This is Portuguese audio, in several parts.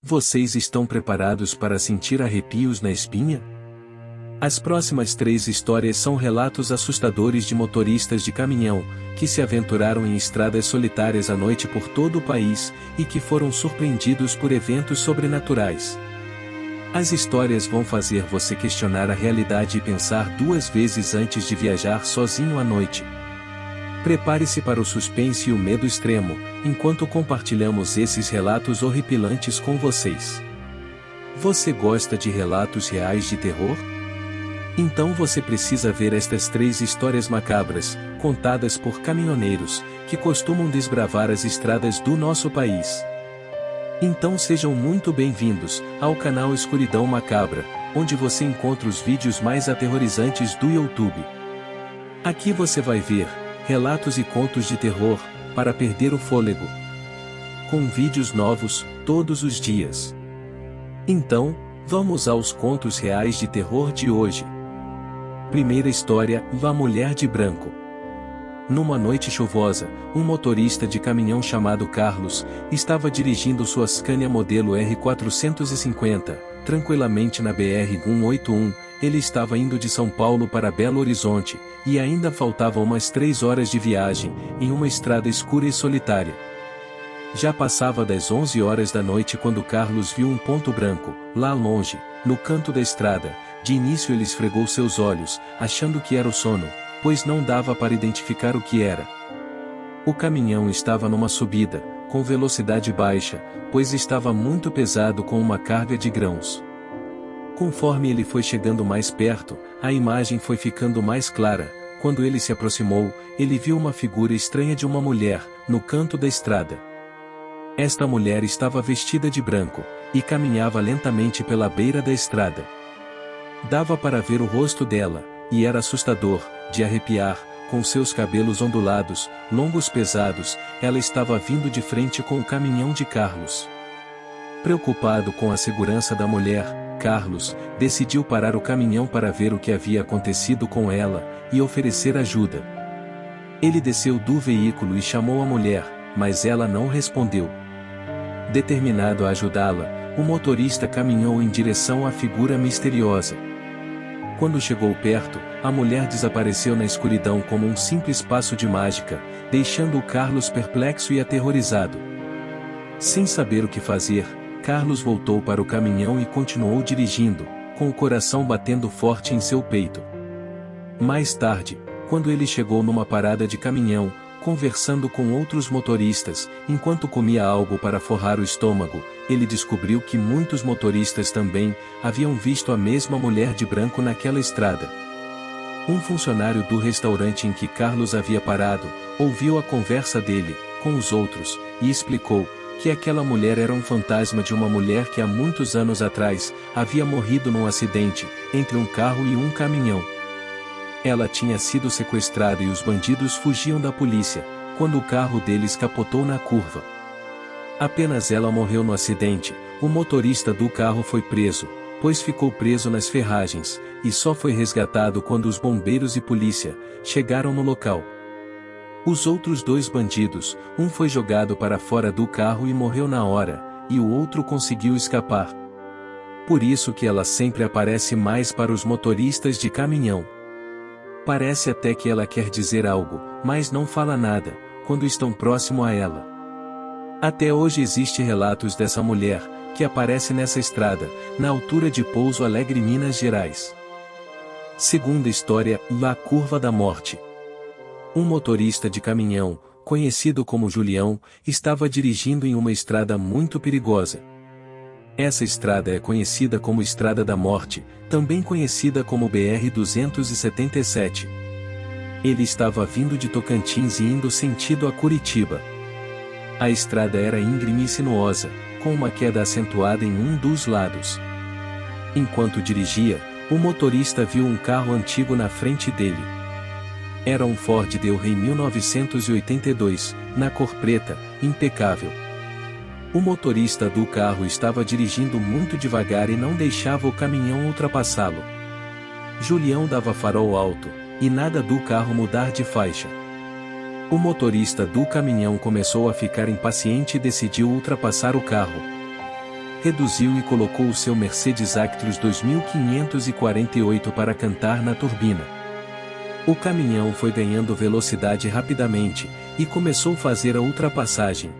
Vocês estão preparados para sentir arrepios na espinha? As próximas 3 histórias são relatos assustadores de motoristas de caminhão, que se aventuraram em estradas solitárias à noite por todo o país, e que foram surpreendidos por eventos sobrenaturais. As histórias vão fazer você questionar a realidade e pensar 2 vezes antes de viajar sozinho à noite. Prepare-se para o suspense e o medo extremo, enquanto compartilhamos esses relatos horripilantes com vocês. Você gosta de relatos reais de terror? Então você precisa ver estas 3 histórias macabras, contadas por caminhoneiros, que costumam desbravar as estradas do nosso país. Então sejam muito bem-vindos ao canal Escuridão Macabra, onde você encontra os vídeos mais aterrorizantes do YouTube. Aqui você vai ver relatos e contos de terror, para perder o fôlego. Com vídeos novos, todos os dias. Então, vamos aos contos reais de terror de hoje. Primeira história, A Mulher de Branco. Numa noite chuvosa, um motorista de caminhão chamado Carlos, estava dirigindo sua Scania modelo R450, tranquilamente na BR-181, ele estava indo de São Paulo para Belo Horizonte, e ainda faltavam umas 3 horas de viagem, em uma estrada escura e solitária. Já passava das 11 horas da noite quando Carlos viu um ponto branco, lá longe, no canto da estrada. De início ele esfregou seus olhos, achando que era o sono, pois não dava para identificar o que era. O caminhão estava numa subida, com velocidade baixa, pois estava muito pesado com uma carga de grãos. Conforme ele foi chegando mais perto, a imagem foi ficando mais clara. Quando ele se aproximou, ele viu uma figura estranha de uma mulher, no canto da estrada. Esta mulher estava vestida de branco, e caminhava lentamente pela beira da estrada. Dava para ver o rosto dela, e era assustador, de arrepiar, com seus cabelos ondulados, longos pesados, ela estava vindo de frente com o caminhão de Carlos. Preocupado com a segurança da mulher, Carlos decidiu parar o caminhão para ver o que havia acontecido com ela, e oferecer ajuda. Ele desceu do veículo e chamou a mulher, mas ela não respondeu. Determinado a ajudá-la, o motorista caminhou em direção à figura misteriosa. Quando chegou perto, a mulher desapareceu na escuridão como um simples passo de mágica, deixando o Carlos perplexo e aterrorizado. Sem saber o que fazer, Carlos voltou para o caminhão e continuou dirigindo, com o coração batendo forte em seu peito. Mais tarde, quando ele chegou numa parada de caminhão, conversando com outros motoristas, enquanto comia algo para forrar o estômago, ele descobriu que muitos motoristas também haviam visto a mesma mulher de branco naquela estrada. Um funcionário do restaurante em que Carlos havia parado, ouviu a conversa dele, com os outros, e explicou que aquela mulher era um fantasma de uma mulher que há muitos anos atrás, havia morrido num acidente, entre um carro e um caminhão. Ela tinha sido sequestrada e os bandidos fugiam da polícia, quando o carro deles capotou na curva. Apenas ela morreu no acidente, o motorista do carro foi preso, pois ficou preso nas ferragens, e só foi resgatado quando os bombeiros e polícia chegaram no local. Os outros 2 bandidos, um foi jogado para fora do carro e morreu na hora, e o outro conseguiu escapar. Por isso que ela sempre aparece mais para os motoristas de caminhão. Parece até que ela quer dizer algo, mas não fala nada, quando estão próximo a ela. Até hoje existe relatos dessa mulher, que aparece nessa estrada, na altura de Pouso Alegre, Minas Gerais. Segunda história, A Curva da Morte. Um motorista de caminhão, conhecido como Julião, estava dirigindo em uma estrada muito perigosa. Essa estrada é conhecida como Estrada da Morte, também conhecida como BR-277. Ele estava vindo de Tocantins e indo sentido a Curitiba. A estrada era íngreme e sinuosa, com uma queda acentuada em um dos lados. Enquanto dirigia, o motorista viu um carro antigo na frente dele. Era um Ford Del Rey 1982, na cor preta, impecável. O motorista do carro estava dirigindo muito devagar e não deixava o caminhão ultrapassá-lo. Julião dava farol alto, e nada do carro mudar de faixa. O motorista do caminhão começou a ficar impaciente e decidiu ultrapassar o carro. reduziu e colocou o seu Mercedes Actros 2548 para cantar na turbina. O caminhão foi ganhando velocidade rapidamente, e começou a fazer a ultrapassagem.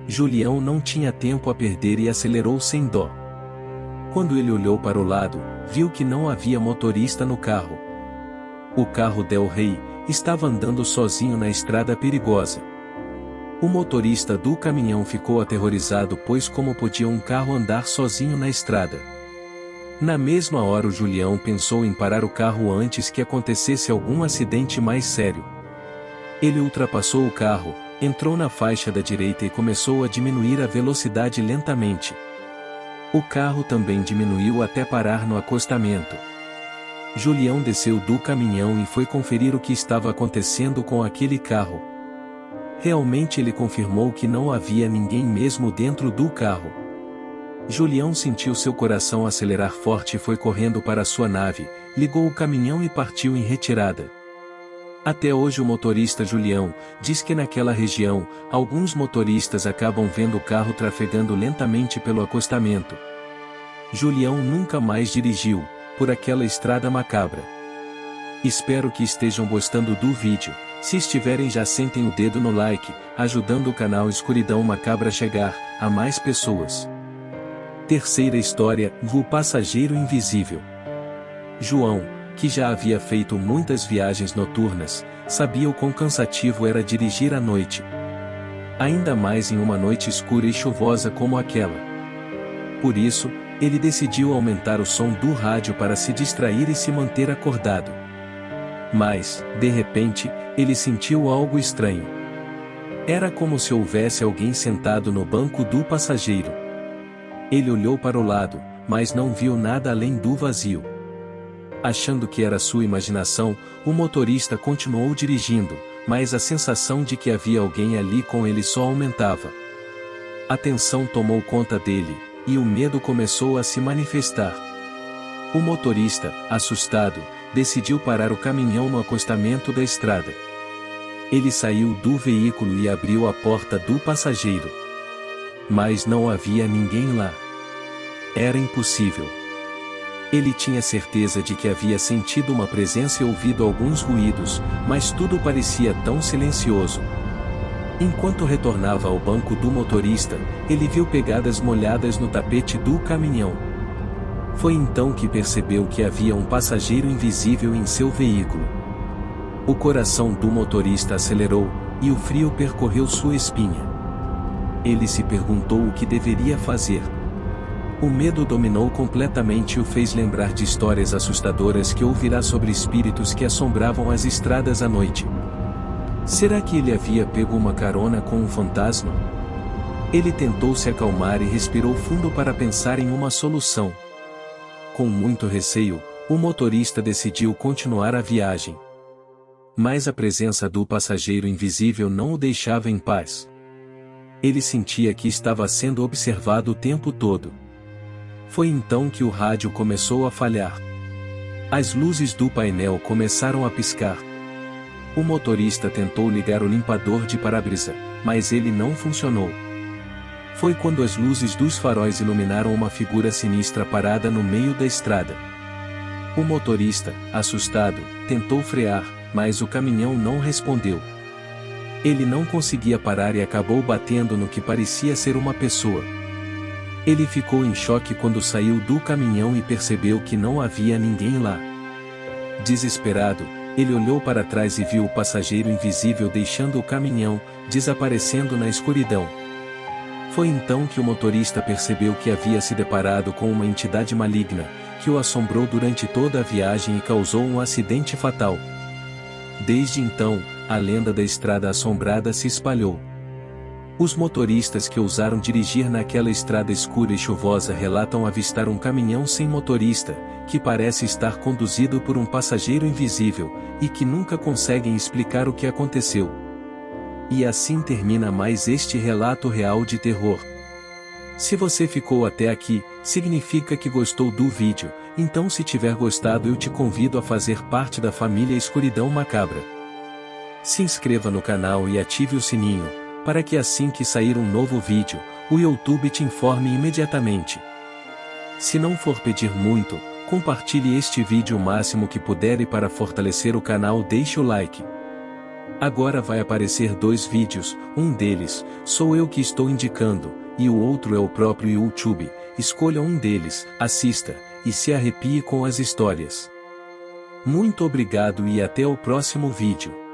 Julião não tinha tempo a perder e acelerou sem dó. Quando ele olhou para o lado, viu que não havia motorista no carro. O carro Del Rey estava andando sozinho na estrada perigosa. O motorista do caminhão ficou aterrorizado, pois como podia um carro andar sozinho na estrada? Na mesma hora o Julião pensou em parar o carro antes que acontecesse algum acidente mais sério. Ele ultrapassou o carro, entrou na faixa da direita e começou a diminuir a velocidade lentamente. O carro também diminuiu até parar no acostamento. Julião desceu do caminhão e foi conferir o que estava acontecendo com aquele carro. Realmente ele confirmou que não havia ninguém mesmo dentro do carro. Julião sentiu seu coração acelerar forte e foi correndo para sua nave, ligou o caminhão e partiu em retirada. Até hoje o motorista Julião diz que naquela região, alguns motoristas acabam vendo o carro trafegando lentamente pelo acostamento. Julião nunca mais dirigiu por aquela estrada macabra. Espero que estejam gostando do vídeo. Se estiverem, já sentem o dedo no like, ajudando o canal Escuridão Macabra a chegar a mais pessoas. Terceira história, o passageiro invisível. João, que já havia feito muitas viagens noturnas, sabia o quão cansativo era dirigir à noite. Ainda mais em uma noite escura e chuvosa como aquela. Por isso, ele decidiu aumentar o som do rádio para se distrair e se manter acordado. Mas, de repente, ele sentiu algo estranho. Era como se houvesse alguém sentado no banco do passageiro. Ele olhou para o lado, mas não viu nada além do vazio. Achando que era sua imaginação, o motorista continuou dirigindo, mas a sensação de que havia alguém ali com ele só aumentava. A tensão tomou conta dele, e o medo começou a se manifestar. O motorista, assustado, decidiu parar o caminhão no acostamento da estrada. Ele saiu do veículo e abriu a porta do passageiro. Mas não havia ninguém lá. Era impossível. Ele tinha certeza de que havia sentido uma presença e ouvido alguns ruídos, mas tudo parecia tão silencioso. Enquanto retornava ao banco do motorista, ele viu pegadas molhadas no tapete do caminhão. Foi então que percebeu que havia um passageiro invisível em seu veículo. O coração do motorista acelerou, e o frio percorreu sua espinha. Ele se perguntou o que deveria fazer. O medo dominou completamente e o fez lembrar de histórias assustadoras que ouvirá sobre espíritos que assombravam as estradas à noite. Será que ele havia pego uma carona com um fantasma? Ele tentou se acalmar e respirou fundo para pensar em uma solução. Com muito receio, o motorista decidiu continuar a viagem. Mas a presença do passageiro invisível não o deixava em paz. Ele sentia que estava sendo observado o tempo todo. Foi então que o rádio começou a falhar. As luzes do painel começaram a piscar. O motorista tentou ligar o limpador de para-brisa, mas ele não funcionou. Foi quando as luzes dos faróis iluminaram uma figura sinistra parada no meio da estrada. O motorista, assustado, tentou frear, mas o caminhão não respondeu. Ele não conseguia parar e acabou batendo no que parecia ser uma pessoa. Ele ficou em choque quando saiu do caminhão e percebeu que não havia ninguém lá. Desesperado, ele olhou para trás e viu o passageiro invisível deixando o caminhão, desaparecendo na escuridão. Foi então que o motorista percebeu que havia se deparado com uma entidade maligna, que o assombrou durante toda a viagem e causou um acidente fatal. Desde então, a lenda da estrada assombrada se espalhou. Os motoristas que ousaram dirigir naquela estrada escura e chuvosa relatam avistar um caminhão sem motorista, que parece estar conduzido por um passageiro invisível, e que nunca conseguem explicar o que aconteceu. E assim termina mais este relato real de terror. Se você ficou até aqui, significa que gostou do vídeo, então se tiver gostado eu te convido a fazer parte da família Escuridão Macabra. Se inscreva no canal e ative o sininho, para que assim que sair um novo vídeo, o YouTube te informe imediatamente. Se não for pedir muito, compartilhe este vídeo o máximo que puder e para fortalecer o canal deixe o like. Agora vai aparecer 2 vídeos, um deles, sou eu que estou indicando, e o outro é o próprio YouTube. Escolha um deles, assista, e se arrepie com as histórias. Muito obrigado e até o próximo vídeo.